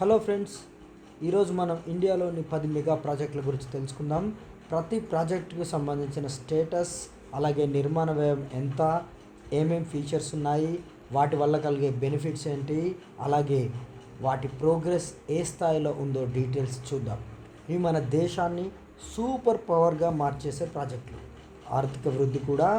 Hello friends, ఈరోజు మనం ఇండియాలోని 10 మెగా ప్రాజెక్టుల గురించి తెలుసుకుందాం. ప్రతి ప్రాజెక్టుకు సంబంధించిన స్టేటస్, అలాగే నిర్మాణ వ్యయం ఎంత, ఏమేం ఫీచర్స్ ఉన్నాయి, వాటి వల్ల కలిగే బెనిఫిట్స్ ఏంటి, అలాగే వాటి ప్రోగ్రెస్ ఏ స్థాయిలో ఉందో డీటెయిల్స్ చూద్దాం. ఇవి మన దేశాన్ని సూపర్ పవర్గా మార్చేసే ప్రాజెక్టులు. ఆర్థిక వృద్ధి కూడా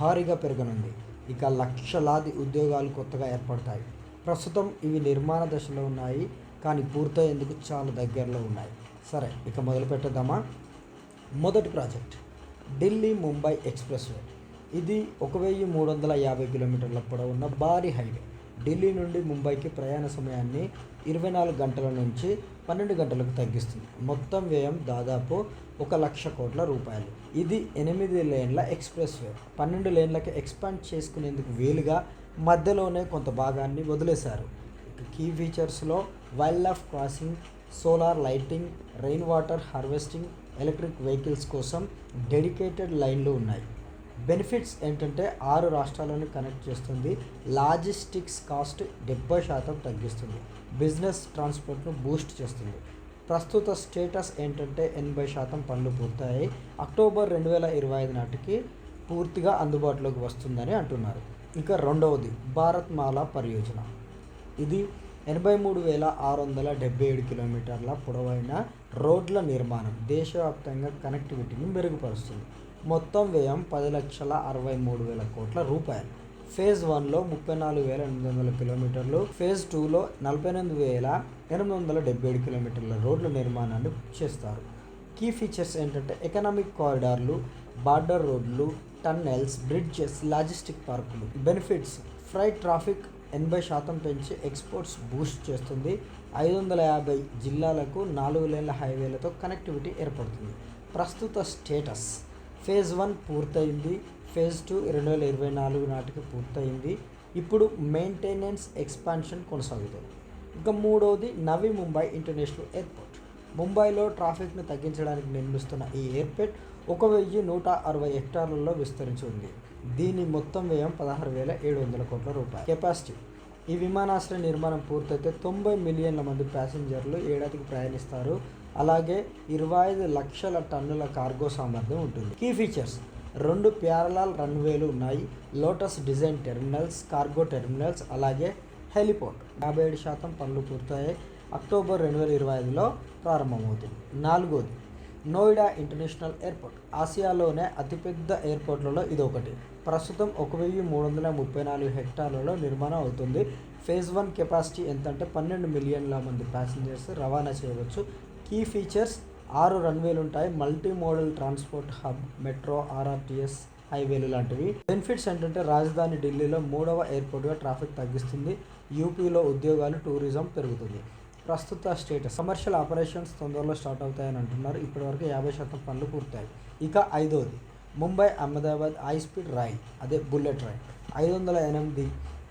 భారీగా పెరగనుంది. ఇక లక్షలాది ఉద్యోగాలు కొత్తగా ఏర్పడతాయి. ప్రస్తుతం ఇవి నిర్మాణ దశలో ఉన్నాయి, కానీ పూర్తయ్యేందుకు చాలా దగ్గరలో ఉన్నాయి. సరే, ఇక మొదలు పెట్టేద్దామా. మొదటి project Delhi Mumbai express way. ఇది 1350 కిలోమీటర్ల పొడవున్న భారీ హైవే. ఢిల్లీ నుండి ముంబైకి ప్రయాణ సమయాన్ని 24 గంటల నుంచి 12 గంటలకు తగ్గిస్తుంది. మొత్తం వ్యయం దాదాపు 1,00,000 కోట్ల రూపాయలు. ఇది 8 లేన్ల ఎక్స్ప్రెస్ వే. 12 లేన్లకి ఎక్స్పాండ్ చేసుకునేందుకు వీలుగా మధ్యలోనే కొంత భాగాన్ని వదిలేశారు. కీ ఫీచర్స్లో wildlife crossing, solar lighting, rain water harvesting, electric vehicles కోసం డెడికేటెడ్ లైన్లు ఉన్నాయి. బెనిఫిట్స్ ఏంటంటే 6 రాష్ట్రాలను కనెక్ట్ చేస్తుంది, లాజిస్టిక్స్ కాస్ట్ 70% తగ్గిస్తుంది, బిజినెస్ ట్రాన్స్పోర్ట్ను బూస్ట్ చేస్తుంది. ప్రస్తుత స్టేటస్ ఏంటంటే 80% పనులు పూర్తయ్యాయి. అక్టోబర్ 2025 నాటికి పూర్తిగా అందుబాటులోకి వస్తుందని అంటున్నారు. ఇంకా రెండవది భారత్ మాలా పరియోజన. ఇది 83,677 కిలోమీటర్ల పొడవైన రోడ్ల నిర్మాణం దేశవ్యాప్తంగా కనెక్టివిటీని మెరుగుపరుస్తుంది. మొత్తం వ్యయం 10,63,000 కోట్ల రూపాయలు. ఫేజ్ 1లో 34,800 కిలోమీటర్లు, ఫేజ్ 2లో 48,877 కిలోమీటర్ల రోడ్ల నిర్మాణాన్ని చేస్తారు. కీ ఫీచర్స్ ఏంటంటే ఎకనామిక్ కారిడార్లు, బార్డర్ రోడ్లు, టన్నెల్స్, బ్రిడ్జెస్, లాజిస్టిక్ పార్కులు. బెనిఫిట్స్: ఫ్రైట్ ట్రాఫిక్ 80% పెంచి ఎక్స్పోర్ట్స్ బూస్ట్ చేస్తుంది. 550 జిల్లాలకు 4 లేన్ల హైవేలతో కనెక్టివిటీ ఏర్పడుతుంది. ప్రస్తుత స్టేటస్: ఫేజ్ 1 పూర్తయింది, ఫేజ్ 2 2024 నాటికి పూర్తయింది. ఇప్పుడు మెయింటెనెన్స్ ఎక్స్పాన్షన్ కొనసాగుతుంది. ఇంకా మూడవది నవీ ముంబై ఇంటర్నేషనల్ ఎయిర్పోర్ట్. ముంబైలో ట్రాఫిక్ను తగ్గించడానికి నిర్మిస్తున్న ఈ ఎయిర్పోర్ట్ 1,160 హెక్టార్లలో విస్తరించి ఉంది. దీని మొత్తం వ్యయం 16,700 కోట్ల రూపాయలు. కెపాసిటీ: ఈ విమానాశ్రయ నిర్మాణం పూర్తయితే 90 మిలియన్ల మంది ప్యాసింజర్లు ఏడాదికి ప్రయాణిస్తారు. అలాగే 25 లక్షల టన్నుల కార్గో సామర్థ్యం ఉంటుంది. కీ ఫీచర్స్: 2 ప్యారలల్ రన్వేలు ఉన్నాయి, lotus design terminals, cargo terminals, అలాగే హెలిపోర్ట్. 57% పనులు పూర్తయ్యాయి. అక్టోబర్ 2025లో ప్రారంభమవుతుంది. నాలుగోది నోయిడా ఇంటర్నేషనల్ ఎయిర్పోర్ట్. ఆసియాలోనే అతిపెద్ద ఎయిర్పోర్ట్లలో ఇది ఒకటి. ప్రస్తుతం 1,334 హెక్టార్లలో నిర్మాణం అవుతుంది. ఫేజ్ 1 కెపాసిటీ ఎంతంటే 12 మిలియన్ల మంది ప్యాసింజర్స్ రవాణా చేయవచ్చు. కీ ఫీచర్స్: 6 రన్వేలు ఉంటాయి, multi modal transport hub, metro, RRTS, హైవేలు లాంటివి. బెనిఫిట్స్ ఏంటంటే రాజధాని ఢిల్లీలో 3వ ఎయిర్పోర్ట్గా ట్రాఫిక్ తగ్గిస్తుంది, యూపీలో ఉద్యోగాలు, టూరిజం పెరుగుతుంది. ప్రస్తుత స్టేటస్: కమర్షియల్ ఆపరేషన్స్ తొందరలో స్టార్ట్ అవుతాయని అంటున్నారు. ఇప్పటివరకు 50% పనులు పూర్తయ్యాయి. ఇక ఐదవది Mumbai Ahmedabad high speed rail, అదే బుల్లెట్ రైల్. 508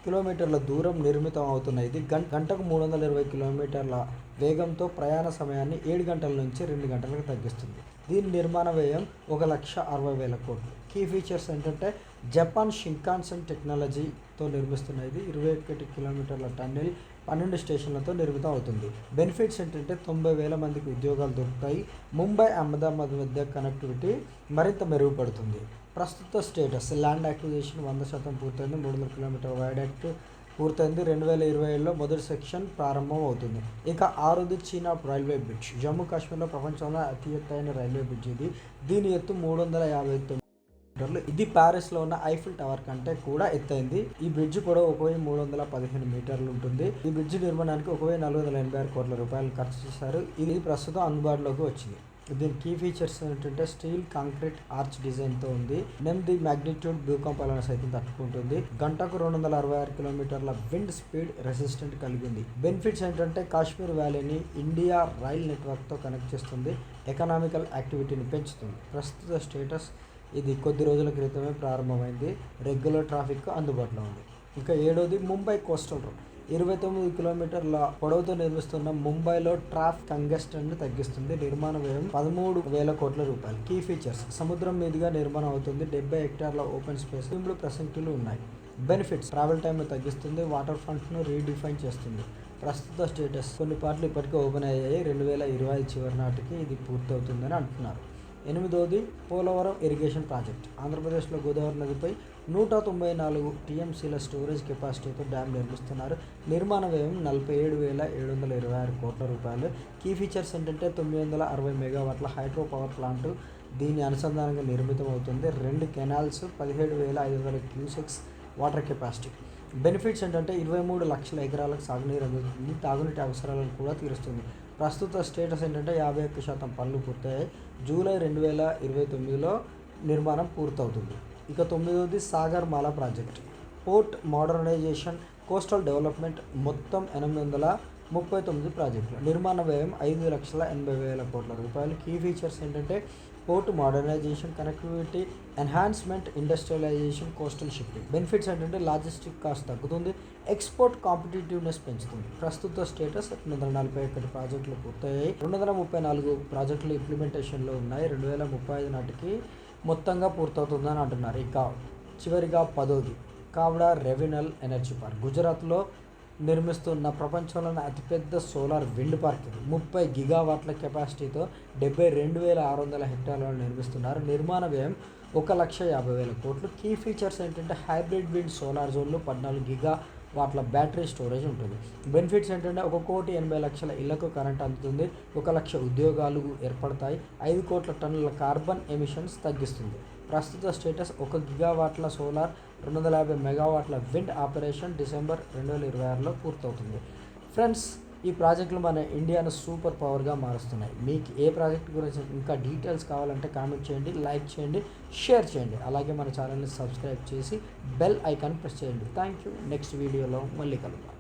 కిలోమీటర్ల దూరం నిర్మితం అవుతున్న ఇది గంటకు 320 కిలోమీటర్ల వేగంతో ప్రయాణ సమయాన్ని 7 గంటల నుంచి 2 గంటలకు తగ్గిస్తుంది. దీని నిర్మాణ వ్యయం 1,60,000 కోట్లు. కీ ఫీచర్స్ ఏంటంటే జపాన్ షింకాన్సెన్ టెక్నాలజీతో నిర్మిస్తున్న ఇది 21 కిలోమీటర్ల టన్నెల్, 12 స్టేషన్లతో నిర్మితం అవుతుంది. బెనిఫిట్స్ ఏంటంటే 90,000 మందికి ఉద్యోగాలు దొరుకుతాయి. ముంబై అహ్మదాబాద్ మధ్య కనెక్టివిటీ మరింత మెరుగుపడుతుంది. ప్రస్తుత స్టేటస్: ల్యాండ్ అక్విజిషన్ 100% పూర్తయింది, 300 కిలోమీటర్ల వైడాక్ట్ పూర్తయింది. 2027లో మొదటి సెక్షన్ ప్రారంభం అవుతుంది. ఇక ఆరోది చీనాబ్ రైల్వే బ్రిడ్జ్. జమ్మూ కాశ్మీర్లో ప్రపంచంలో అతి ఎత్తైన రైల్వే బ్రిడ్జ్ ఇది. దీని ఎత్తు 359 మీటర్లు. ఇది ప్యారిస్లో ఉన్న ఐఫిల్ టవర్ కంటే కూడా ఎత్తైంది. ఈ బ్రిడ్జ్ పొడవు 1,315 మీటర్లు ఉంటుంది. ఈ బ్రిడ్జ్ నిర్మాణానికి 1,486 కోట్ల రూపాయలు ఖర్చు చేశారు. ఇది ప్రస్తుతం అందుబాటులోకి వచ్చింది. దీని కీ ఫీచర్స్ ఏంటంటే స్టీల్ కాంక్రీట్ ఆర్చ్ డిజైన్తో ఉంది. 8 మ్యాగ్నిట్యూడ్ భూకంపాలను సైతం తట్టుకుంటుంది. గంటకు 266 కిలోమీటర్ల విండ్ స్పీడ్ రెసిస్టెంట్ కలిగి ఉంది. బెనిఫిట్స్ ఏంటంటే కాశ్మీర్ వ్యాలీని ఇండియా రైల్ నెట్వర్క్తో కనెక్ట్ చేస్తుంది, ఎకనామికల్ యాక్టివిటీని పెంచుతుంది. ప్రస్తుత స్టేటస్: ఇది కొద్ది రోజుల క్రితమే ప్రారంభమైంది, రెగ్యులర్ ట్రాఫిక్ అందుబాటులో ఉంది. ఇంకా ఏడోది ముంబై కోస్టల్ రోడ్. 29 కిలోమీటర్ల పొడవుతో నిర్మిస్తున్న ముంబైలో ట్రాఫిక్ కంగెస్టన్ను తగ్గిస్తుంది. నిర్మాణ వ్యయం 13,000 కోట్ల రూపాయలు. కీ ఫీచర్స్: సముద్రం మీదుగా నిర్మాణం అవుతుంది, 70 హెక్టార్ల ఓపెన్ స్పేస్, 3 ప్రసెంట్లు ఉన్నాయి. బెనిఫిట్స్: ట్రావెల్ టైంను తగ్గిస్తుంది, వాటర్ ఫ్రంట్ను రీడిఫైన్ చేస్తుంది, ప్రస్తుత స్టేటస్ కొన్ని పార్ట్లు ఇప్పటికే ఓపెన్ అయ్యాయి. 2025 చివరి నాటికి ఇది పూర్తవుతుందని అంటున్నారు. 8వది పోలవరం ఇరిగేషన్ ప్రాజెక్ట్. ఆంధ్రప్రదేశ్లో గోదావరి నదిపై 194 టీఎంసీల స్టోరేజ్ కెపాసిటీతో డ్యామ్ నిర్మిస్తున్నారు. నిర్మాణ వ్యయం 47,726 కోట్ల రూపాయలు. కీ ఫీచర్స్ ఏంటంటే 960 మెగావాట్ల హైడ్రో పవర్ ప్లాంట్ దీని అనుసంధానంగా నిర్మితం అవుతుంది. 2 canals, 17,500 cusecs water capacity. Benefits ఏంటంటే 23 లక్షల ఎకరాలకు సాగునీరు అందుతుంది. తాగునీటి అవసరాలను కూడా తీరుస్తుంది. ప్రస్తుత స్టేటస్ ఏంటంటే 51% పనులు పూర్తయ్యాయి. జూలై 2029లో నిర్మాణం పూర్తవుతుంది. ఇక 9వది Sagarmala project. Port modernization, coastal development, మొత్తం 839 ప్రాజెక్టులు. నిర్మాణ వ్యయం 5,80,000 కోట్ల రూపాయలు. కీ ఫీచర్స్ ఏంటంటే port modernization, connectivity enhancement, industrialization, coastal shipping. Benefits ఏంటంటే లాజిస్టిక్ కాస్ట్ తగ్గుతుంది, ఎక్స్పోర్ట్ కాంపిటేటివ్నెస్ పెంచుతుంది. ప్రస్తుత స్టేటస్ 241 ప్రాజెక్టులు పూర్తయ్యాయి. 234 ప్రాజెక్టులు ఇంప్లిమెంటేషన్లో ఉన్నాయి. 2035 నాటికి మొత్తంగా పూర్తవుతుందని అంటున్నారు. ఇక చివరిగా 10వది కావడా రెవినల్ ఎనర్జీ పార్క్. గుజరాత్లో నిర్మిస్తున్న ప్రపంచంలోని అతిపెద్ద సోలార్ విండ్ పార్క్ ఇది. 30 గిగావాట్ల కెపాసిటీతో 72,600 హెక్టార్లను నిర్మిస్తున్నారు. నిర్మాణ వ్యయం 1,50,000 కోట్లు. కీ ఫీచర్స్ ఏంటంటే హైబ్రిడ్ విండ్ సోలార్ జోన్లు, 14 గిగావాట్ల బ్యాటరీ స్టోరేజ్ ఉంటుంది. బెనిఫిట్స్ ఏంటంటే 1,80,00,000 ఇళ్లకు కరెంట్ అందుతుంది. 1,00,000 ఉద్యోగాలు ఏర్పడతాయి. 5 కోట్ల టన్నుల కార్బన్ ఎమిషన్స్ తగ్గిస్తుంది. ప్రస్తుత స్టేటస్ 1 గిగావాట్ల సోలార్, 250 మెగావాట్ల విండ్ ఆపరేషన్ డిసెంబర్ 2026లో పూర్తవుతుంది. ఫ్రెండ్స్, ఈ ప్రాజెక్టులు మన ఇండియాను సూపర్ పవర్గా మారుస్తున్నాయి. మీకు ఏ ప్రాజెక్ట్ గురించి ఇంకా డీటెయిల్స్ కావాలంటే కామెంట్ చేయండి, లైక్ చేయండి, షేర్ చేయండి. అలాగే మన ఛానల్ని సబ్స్క్రైబ్ చేసి బెల్ ఐకాన్ ప్రెస్ చేయండి. Thank you. నెక్స్ట్ వీడియోలో మళ్ళీ కలుద్దాం.